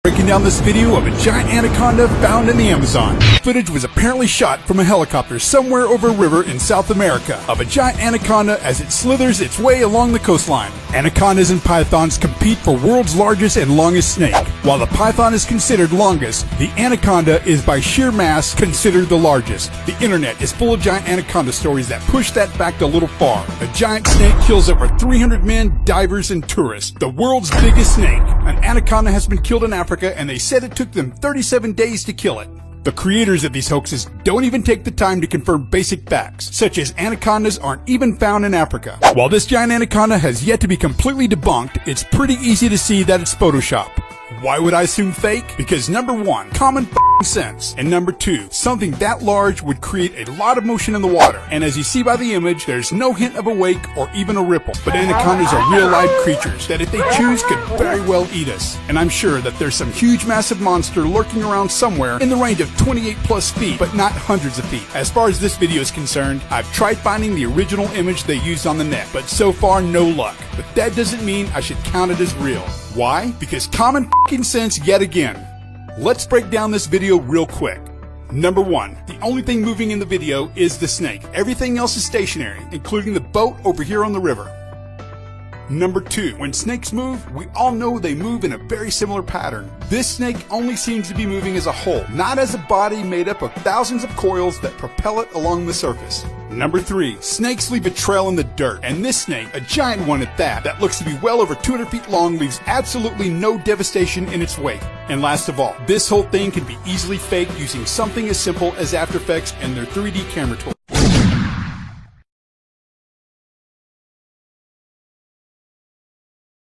Breaking down this video of a giant anaconda found in the Amazon. Footage was apparently shot from a helicopter somewhere over a river in South America of a giant anaconda as it slithers its way along the coastline. Anacondas and pythons compete for world's largest and longest snake. While the python is considered longest, the anaconda is by sheer mass considered the largest. The internet is full of giant anaconda stories that push that fact a little far. A giant snake kills over 300 men, divers, and tourists. The world's biggest snake. An anaconda has been killed in Africa, and they said it took them 37 days to kill it. The creators of these hoaxes don't even take the time to confirm basic facts, such as anacondas aren't even found in Africa. While this giant anaconda has yet to be completely debunked, it's pretty easy to see that it's Photoshop. Why would I assume fake? Because number one, common sense. And number two, something that large would create a lot of motion in the water. And as you see by the image, there's no hint of a wake or even a ripple. But anacondas are real live creatures that if they choose could very well eat us. And I'm sure that there's some huge massive monster lurking around somewhere in the range of 28 plus feet, but not hundreds of feet. As far as this video is concerned, I've tried finding the original image they used on the net, but so far no luck. But that doesn't mean I should count it as real. Why? Because common sense yet again. Let's break down this video real quick. Number one, the only thing moving in the video is the snake. Everything else is stationary, including the boat over here on the river. Number two, when snakes move, we all know they move in a very similar pattern. This snake only seems to be moving as a whole, not as a body made up of thousands of coils that propel it along the surface. Number three, snakes leave a trail in the dirt, and this snake, a giant one at that looks to be well over 200 feet long, leaves absolutely no devastation in its wake. And last of all, this whole thing can be easily faked using something as simple as After Effects and their 3D camera tool.